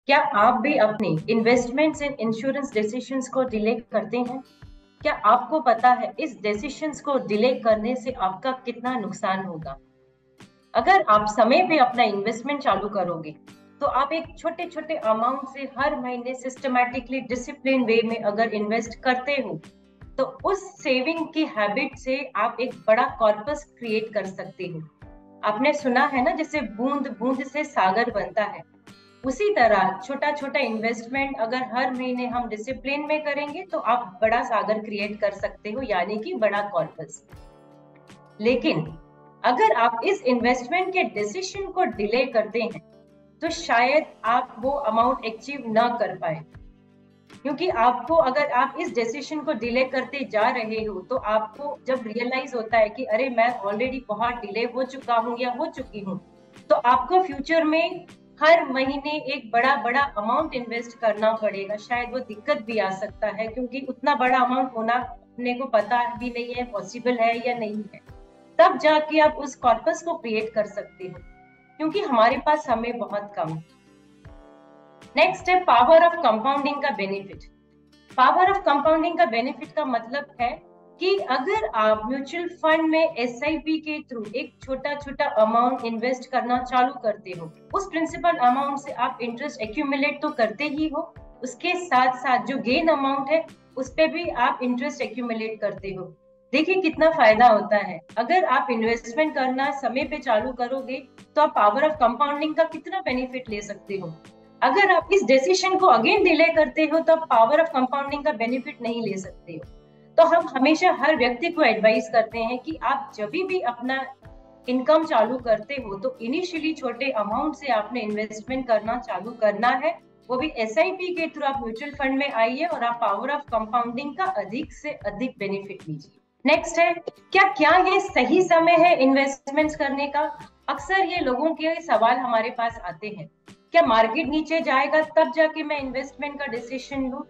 क्या आप भी अपने इन्वेस्टमेंट्स इन इंश्योरेंस डिसीजंस को डिले करते हैं? क्या आपको पता है इस डिसीजंस को डिले करने से आपका कितना नुकसान होगा? अगर आप समय पे अपना इन्वेस्टमेंट चालू करोगे, तो आप एक छोटे छोटे अमाउंट से हर महीने सिस्टमैटिकली डिसिप्लिन वे में अगर इन्वेस्ट करते हो, तो उस सेविंग की हैबिट से आप एक बड़ा कॉर्पस क्रिएट कर सकते हो। आपने सुना है ना, जैसे बूंद बूंद से सागर बनता है। उसी तरह छोटा छोटा इन्वेस्टमेंट अगर हर महीने हम डिसिप्लिन में करेंगे, तो आप बड़ा सागर क्रिएट कर सकते हो, यानी कि बड़ा कॉर्पस। लेकिन अगर आप इस इन्वेस्टमेंट के डिसीजन को डिले करते हैं, तो शायद आप वो अमाउंट अचीव ना कर पाए। क्योंकि आपको, अगर आप इस डिसीजन को डिले करते जा रहे हो, तो आपको जब रियलाइज होता है कि अरे मैं ऑलरेडी बहुत डिले हो चुका हूँ या हो चुकी हूँ, तो आपको फ्यूचर में हर महीने एक बड़ा बड़ा अमाउंट इन्वेस्ट करना पड़ेगा। शायद वो दिक्कत भी आ सकता है, क्योंकि उतना बड़ा अमाउंट होना अपने को पता भी नहीं है पॉसिबल है या नहीं है। तब जाके आप उस कॉर्पस को क्रिएट कर सकते हो, क्योंकि हमारे पास समय बहुत कम है। नेक्स्ट है पावर ऑफ कंपाउंडिंग का बेनिफिट। पावर ऑफ कंपाउंडिंग का बेनिफिट का मतलब है कि अगर आप म्यूचुअल फंड में एसआईपी के थ्रू एक छोटा छोटा अमाउंट इन्वेस्ट करना चालू करते हो, उस प्रिंसिपल अमाउंट से आप इंटरेस्ट एक्यूमुलेट तो करते ही हो, उसके साथ साथ जो गेन अमाउंट है उस पे भी आप इंटरेस्ट एक्यूमुलेट करते हो। देखिए कितना फायदा होता है। अगर आप इन्वेस्टमेंट करना समय पे चालू करोगे, तो आप पावर ऑफ कंपाउंडिंग का कितना बेनिफिट ले सकते हो। अगर आप इस डिसीजन को अगेन डिले करते हो, तो आप पावर ऑफ कंपाउंडिंग का बेनिफिट नहीं ले सकते हो। तो हम हमेशा हर व्यक्ति को एडवाइस करते हैं कि आप जब भी अपना इनकम चालू करते हो, तो इनिशियली छोटे अमाउंट से आपने इन्वेस्टमेंट करना चालू करना है। वो भी एसआईपी के थ्रू आप म्यूचुअल फंड में आइए और आप पावर ऑफ कंपाउंडिंग का अधिक से अधिक बेनिफिट लीजिए। नेक्स्ट है, क्या क्या ये सही समय है इन्वेस्टमेंट्स करने का? अक्सर ये लोगों के सवाल हमारे पास आते हैं। क्या मार्केट नीचे जाएगा तब जाके मैं इन्वेस्टमेंट का डिसीजन लूं?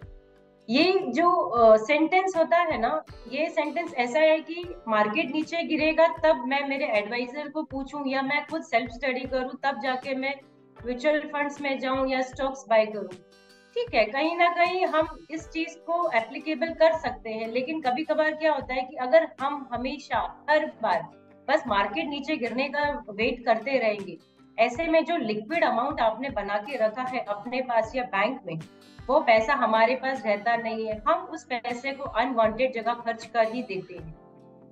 ये जो सेंटेंस होता है ना, ये सेंटेंस ऐसा है कि मार्केट नीचे गिरेगा तब मैं मेरे एडवाइजर को पूछूं, या मैं खुद सेल्फ स्टडी करूं तब जाके मैं म्यूचुअल फंड्स में जाऊं या स्टॉक्स बाय करूं। ठीक है, कहीं ना कहीं हम इस चीज को एप्लीकेबल कर सकते हैं, लेकिन कभी कभार क्या होता है कि अगर हम हमेशा हर बार बस मार्केट नीचे गिरने का वेट करते रहेंगे, ऐसे में जो लिक्विड अमाउंट आपने बना के रखा है अपने पास या बैंक में, वो पैसा हमारे पास रहता नहीं है। हम उस पैसे को अनवांटेड जगह खर्च कर ही देते हैं।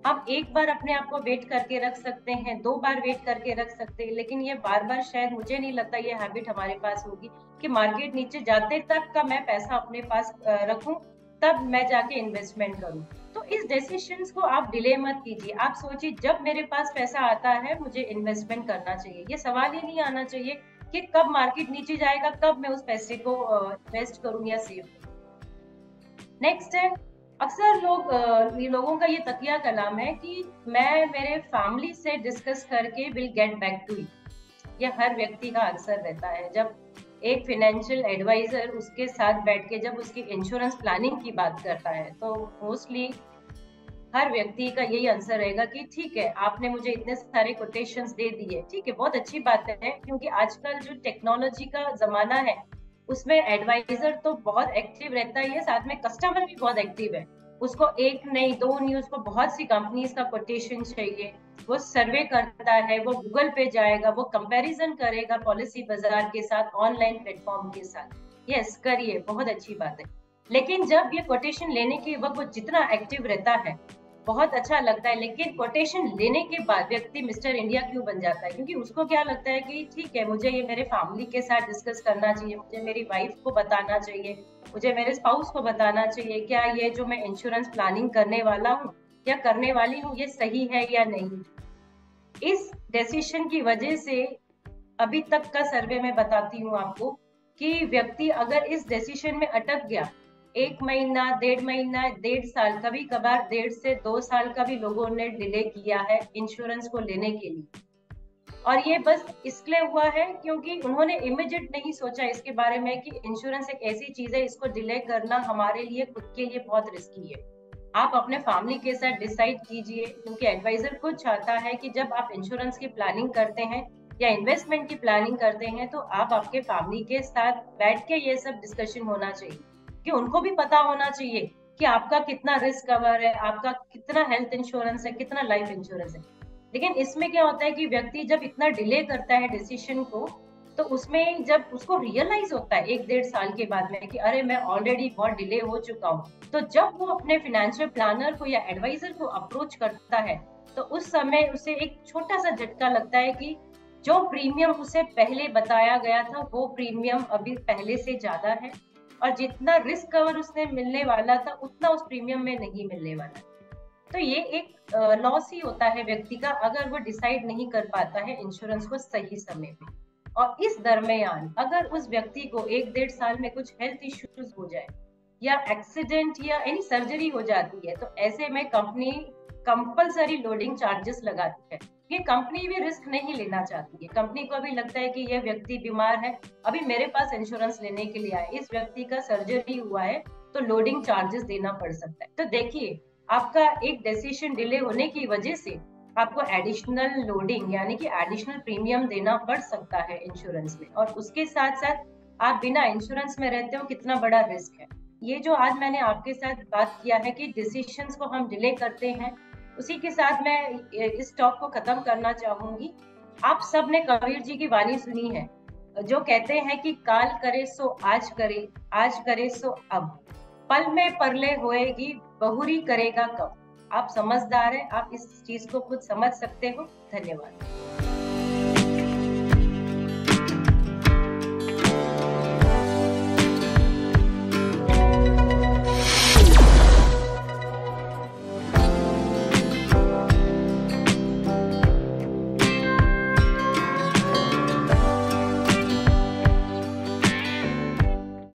आप एक बार अपने आप को वेट करके रख सकते हैं, दो बार वेट करके रख सकते हैं, लेकिन ये बार बार शायद मुझे नहीं लगता ये हैबिट हमारे पास होगी कि मार्केट नीचे जाते तक का मैं पैसा अपने पास रखूं, तब मैं जाके इन्वेस्टमेंट करूं। तो इस डिसीजंस को आप डिले मत कीजिए। आप सोचिए जब मेरे पास पैसा आता है मुझे इन्वेस्टमेंट करना चाहिए। ये सवाल ही नहीं आना चाहिए कि कब मार्केट नीचे जाएगा कब मैं उस पैसे को इन्वेस्ट करूं या सेव करूं। नेक्स्ट है, अक्सर ये लोगों का ये तकिया कलाम है कि मैं मेरे फैमिली से डिस्कस करके will get back to you. ये हर व्यक्ति का अक्सर रहता है। जब एक फाइनेंशियल एडवाइजर उसके साथ बैठ के जब उसकी इंश्योरेंस प्लानिंग की बात करता है, तो मोस्टली हर व्यक्ति का यही आंसर रहेगा कि ठीक है, आपने मुझे इतने सारे कोटेशंस दे दिए, ठीक है, बहुत अच्छी बात है। क्योंकि आजकल जो टेक्नोलॉजी का जमाना है, उसमें एडवाइजर तो बहुत एक्टिव रहता ही है, साथ में कस्टमर भी बहुत एक्टिव है। उसको एक नहीं दो नहीं, उसको बहुत सी कंपनीज का कोटेशन चाहिए। वो सर्वे करता है, वो गूगल पे जाएगा, वो कंपैरिजन करेगा पॉलिसी बाजार के साथ, ऑनलाइन प्लेटफॉर्म के साथ। यस, करिए, बहुत अच्छी बात है। लेकिन जब ये कोटेशन लेने के वक्त वो जितना एक्टिव रहता है, बहुत अच्छा लगता है, लेकिन कोटेशन लेने के बाद व्यक्ति मिस्टर इंडिया क्यों बन जाता है? क्योंकि उसको क्या लगता है कि ठीक है, मुझे ये मेरे फैमिली के साथ डिस्कस करना चाहिए, मुझे मेरी वाइफ को बताना चाहिए, मुझे मेरे स्पाउस को बताना चाहिए, क्या ये जो मैं इंश्योरेंस प्लानिंग करने वाला हूँ या करने वाली हूँ ये सही है या नहीं। इस डिसीजन की वजह से अभी तक का सर्वे में बताती हूँ आपको कि व्यक्ति अगर इस डिसीजन में अटक गया, एक महीना, डेढ़ महीना, डेढ़ साल, कभी कभार 1.5 से 2 साल का भी लोगों ने डिले किया है इंश्योरेंस को लेने के लिए। और ये बस इसलिए हुआ है क्योंकि उन्होंने इमीडिएट नहीं सोचा इसके बारे में कि इंश्योरेंस एक ऐसी चीज है, इसको डिले करना हमारे लिए, खुद के लिए बहुत रिस्की है। आप अपने फैमिली के साथ डिसाइड कीजिए, क्योंकि एडवाइजर खुद चाहता है कि जब आप इंश्योरेंस की प्लानिंग करते हैं या इन्वेस्टमेंट की प्लानिंग करते हैं, तो आप आपके फैमिली के साथ बैठ के ये सब डिस्कशन होना चाहिए कि उनको भी पता होना चाहिए कि आपका कितना रिस्क कवर है, आपका कितना हेल्थ इंश्योरेंस है, कितना लाइफ इंश्योरेंस है। लेकिन इसमें क्या होता है कि व्यक्ति जब इतना डिले करता है डिसीजन को, तो उसमें जब उसको रियलाइज होता है 1-1.5 साल के बाद में कि अरे मैं ऑलरेडी बहुत डिले हो चुका हूँ, तो जब वो अपने फाइनेंशियल प्लानर को या एडवाइजर को अप्रोच करता है, तो उस समय उसे एक छोटा सा झटका लगता है कि जो प्रीमियम उसे पहले बताया गया था वो प्रीमियम अभी पहले से ज्यादा है, और जितना रिस्क कवर उसने मिलने वाला था उतना उस प्रीमियम में नहीं मिलने वाला। तो ये एक लॉस ही होता है व्यक्ति का, अगर वो डिसाइड नहीं कर पाता है इंश्योरेंस को सही समय पे। और इस दरमियान अगर उस व्यक्ति को 1-1.5 साल में कुछ हेल्थ इश्यूज हो जाए या एक्सीडेंट या एनी सर्जरी हो जाती है, तो ऐसे में कंपनी कंपलसरी लोडिंग चार्जेस लगाती है। ये कंपनी भी रिस्क नहीं लेना चाहती है, कंपनी को भी लगता है कि यह व्यक्ति बीमार है, अभी मेरे पास इंश्योरेंस लेने के लिए आए, इस व्यक्ति का सर्जरी हुआ है तो लोडिंग चार्जेस देना पड़ सकता है। तो देखिए, आपका एक डिसीजन डिले होने की वजह से आपको एडिशनल लोडिंग यानी कि एडिशनल प्रीमियम देना पड़ सकता है इंश्योरेंस में, और उसके साथ साथ आप बिना इंश्योरेंस में रहते हो, कितना बड़ा रिस्क है। ये जो आज मैंने आपके साथ बात किया है कि डिसीजंस को हम डिले करते हैं, उसी के साथ मैं इस टॉक को खत्म करना चाहूंगी। आप सब ने कबीर जी की वाणी सुनी है, जो कहते हैं कि काल करे सो आज करे सो अब, पल में परले होएगी, बहुरी करेगा कब। आप समझदार हैं, आप इस चीज को खुद समझ सकते हो। धन्यवाद।